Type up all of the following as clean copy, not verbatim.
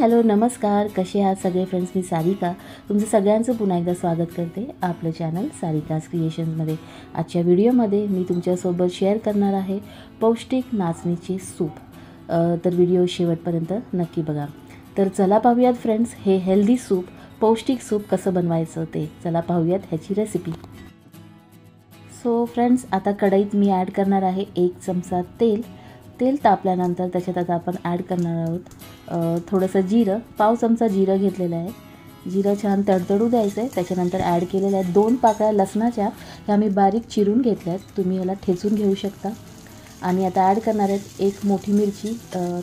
Hello नमस्कार, कसे आहात सगळे फ्रेंड्स. मी सारिका तुमचं सगळ्यांचं पुन्हा एकदा स्वागत करते आपलं चॅनल सारिकाज क्रिएशन्समध्ये. आजच्या व्हिडिओमध्ये मी तुमच्यासोबत शेअर करणार आहे पौष्टिक नाचणीचे सूप. तर व्हिडिओ शेवटपर्यंत नक्की बघा. तर चला पाहूयात फ्रेंड्स, हे हेल्दी सूप, पौष्टिक सूप कसं बनवायचं ते चला पाहूयात ह्याची रेसिपी. सो फ्रेंड्स, आता कढईत मी ॲड करणार आहे 1 चमचा तेल. तेल तापल्यानंतर त्याच्यात आता आपण ॲड करणार आहोत थोडंसं जिरं. पाव चमचा जिरं घेतलेलं आहे. जिरं छान तडतडू द्यायचं आहे. त्याच्यानंतर ॲड केलेल्या आहेत 2 पाकळ्या लसणाच्या, ह्या मी बारीक चिरून घेतल्या आहेत. तुम्ही याला ठेचून घेऊ शकता. आणि आता ॲड करणार आहेत 1 मोठी मिरची,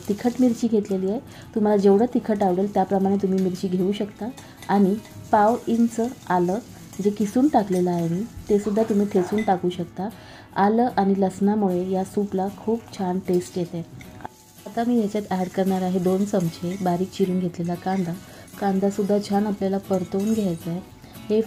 तिखट मिरची घेतलेली आहे. तुम्हाला जेवढं तिखट आवडेल त्याप्रमाणे तुम्ही मिरची घेऊ शकता. आणि पाव इंच आलं जे किसून टाकलेलं आहे मी, ते सुद्धा तुम्ही ठेचून टाकू शकता. आलं आणि लसणामुळे या सूपला खूप छान टेस्ट येते. आता मी ह्याच्यात ॲड करणार आहे 2 चमचे बारीक चिरून घेतलेला कांदा. कांदासुद्धा छान आपल्याला परतवून घ्यायचा आहे. हे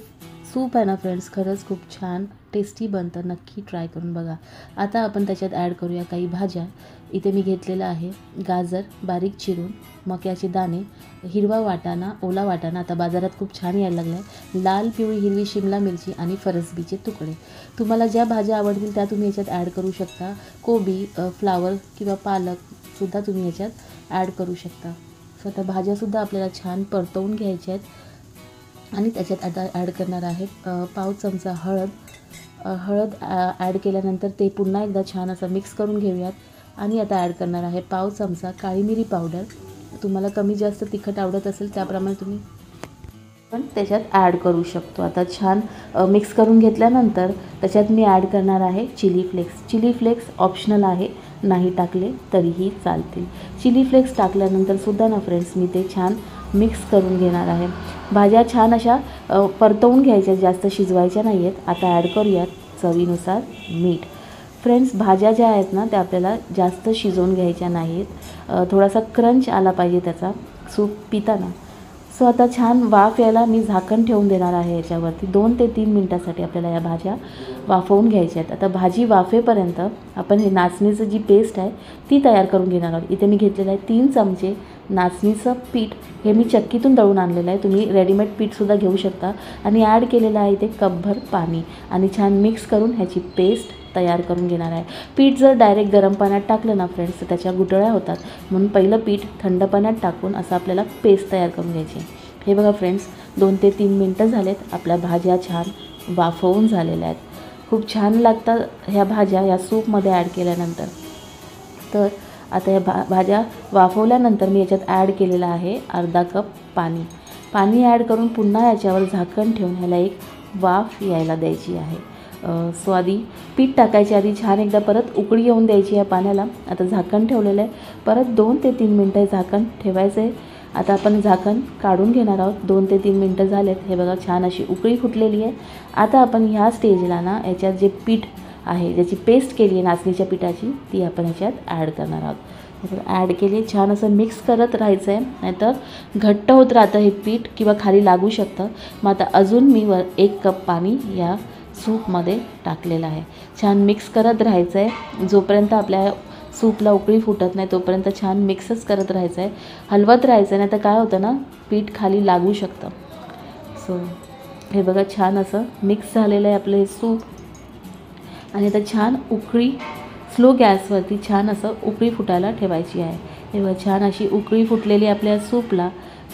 सूप आहे ना फ्रेंड्स, खरंच खूप छान टेस्टी बनतं. नक्की ट्राय करून बघा. आता आपण त्याच्यात ॲड करूया काही भाज्या. इथे मी घेतलेला आहे गाजर बारीक चिरून, मक्याचे दाणे, हिरवा वाटाणा, ओला वाटाणा आता बाजारात खूप छान यायला लागला आहे, लाल पिवळी हिरवी शिमला मिरची आणि फरसबीचे तुकडे. तुम्हाला ज्या भाज्या आवडतील त्या तुम्ही याच्यात ॲड करू शकता. कोबी, फ्लावर किंवा पालकसुद्धा तुम्ही याच्यात ॲड करू शकता. सो आता भाज्यासुद्धा आपल्याला छान परतवून घ्यायच्या आहेत. आणि त्याच्यात आता ॲड करणार आहे पाव चमचा हळद ॲड केल्यानंतर ते पुन्हा एकदा छान असं मिक्स करून घेऊयात. आणि आता ॲड करणार आहे पाव चमचा काळी मिरी पावडर. तुम्हाला कमी जास्त तिखट आवडत असेल त्याप्रमाणे तुम्ही पण त्याच्यात ॲड करू शकतो. आता छान मिक्स करून घेतल्यानंतर त्याच्यात मी ॲड करणार आहे chilli flakes. Chilli flakes optional आहे, नाही टाकले तरीही चालतील. चिली फ्लेक्स टाकल्यानंतर सुद्धा ना फ्रेंड्स मी ते छान मिक्स करून घेणार आहे. भाज्या छान अशा परतवून घ्यायच्या, जास्त शिजवायच्या नाही आहेत. आता ॲड करूयात चवीनुसार मीठ. फ्रेंड्स, भाज्या ज्या आहेत ना त्या आपल्याला जास्त शिजवून घ्यायच्या नाहीत. थोडासा क्रंच आला पाहिजे त्याचा सूप पिताना. सो आता छान वाफ यायला मी झाकण ठेवून देणार आहे याच्यावरती. 2 ते 3 मिनटासाठी आपल्याला या भाज्या वाफवून घ्यायच्या आहेत. आता भाजी वाफेपर्यंत आपण हे नाचणीचं जी पेस्ट आहे ती तयार करून घेणार आहोत. इथे मी घेतलेलं आहे 3 चमचे नाचणीचं पीठ. हे मी चक्कीतून दळून आणलेलं आहे. तुम्ही रेडीमेड पीठसुद्धा घेऊ शकता. आणि ॲड केलेलं आहे इथे कपभर पाणी. आणि छान मिक्स करून ह्याची पेस्ट तयार करून घेणार आहे. पीठ जर डायरेक्ट गरम पाण्यात टाकलं ना फ्रेंड्स तर त्याच्या गुठळ्या होतात. म्हणून पहिलं पीठ थंड पाण्यात टाकून असं आपल्याला पेस्ट तयार करून घ्यायची. हे बघा फ्रेंड्स, 2 ते 3 मिनटं झालेत. आपल्या भाज्या छान वाफवून झालेल्या आहेत. खूप छान लागतात ह्या भाज्या या सूपमध्ये ॲड केल्यानंतर. तर आता या भाज्या वाफवल्यानंतर मी याच्यात ॲड केलेलं आहे अर्धा कप पाणी. पाणी ॲड करून पुन्हा याच्यावर झाकण ठेवून ह्याला एक वाफ यायला द्यायची आहे. सो आधी पीठ टाकायच्या आधी छान एकदा परत उकळी येऊन द्यायची या पाण्याला. आता झाकण ठेवलेलं आहे. परत 2 ते 3 मिनटं झाकण ठेवायचं आहे. आता आपण झाकण काढून घेणार आहोत. 2 ते 3 मिनटं झालेत. हे बघा छान अशी उकळी फुटलेली आहे. आता आपण ह्या स्टेजला ना याच्यात जे पीठ आहे, ज्याची पेस्ट केली आहे नाचणीच्या पिठाची, ती आपण ह्याच्यात ॲड करणार आहोत. ॲड केली, छान असं मिक्स करत राहायचं आहे, नाहीतर घट्ट होत राहतं हे पीठ किंवा खाली लागू शकतं. मग आता अजून मी 1 कप पाणी या सूपमध्ये टाकलेलं आहे. छान मिक्स करत राहायचं आहे. जोपर्यंत आपल्या सूपला उकळी फुटत नाही तोपर्यंत छान मिक्सच करत राहायचं आहे, हलवत राहायचं आहे. नाही तर काय होतं ना, पीठ खाली लागू शकतं. सो हे बघा छान असं मिक्स झालेलं आहे आपलं हे सूप. आणि आता छान उकळी स्लो गॅसवरती छान असं उकळी फुटायला ठेवायची आहे. हे बघा छान अशी उकळी फुटलेली आपल्या सूपला.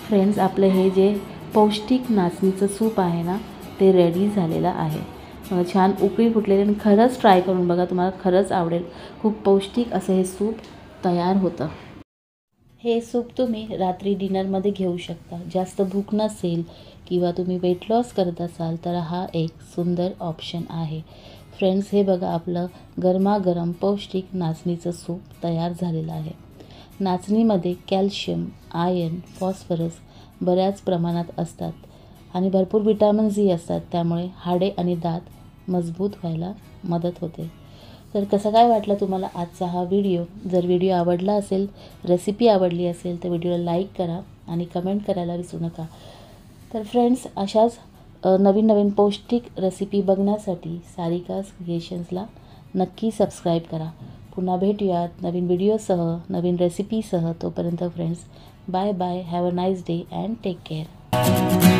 फ्रेंड्स, आपलं हे जे पौष्टिक नाचणीचं सूप आहे ना ते रेडी झालेलं आहे. छान उकळी फुटलेली आणि खरंच ट्राय करून बघा, तुम्हाला खरंच आवडेल. खूप पौष्टिक असं हे सूप तयार होतं. हे सूप तुम्ही रात्री डिनरमध्ये घेऊ शकता. जास्त भूक नसेल किंवा तुम्ही वेट लॉस करत असाल तर हा एक सुंदर ऑप्शन आहे. फ्रेंड्स, हे बघा आपलं गरमागरम पौष्टिक नाचणीचं सूप तयार झालेलं आहे. नाचणीमध्ये कॅल्शियम, आयर्न, फॉस्फरस बऱ्याच प्रमाणात असतात आणि भरपूर विटॅमिन सी असतात. त्यामुळे हाडे आणि दात मजबूत व्हायला मदत होते. तर कसं काय वाटलं तुम्हाला आजचा हा व्हिडिओ? जर व्हिडिओ आवडला असेल, रेसिपी आवडली असेल तर व्हिडिओला लाईक करा आणि कमेंट करायला विसरू नका. तर फ्रेंड्स, अशाच नवीन नवीन पौष्टिक रेसिपी बघण्यासाठी सारिकाज क्रिएशन्सला नक्की सबस्क्राईब करा. पुन्हा भेटूयात नवीन व्हिडिओसह, नवीन रेसिपीसह. तोपर्यंत friends, bye bye. Have a nice day and take care.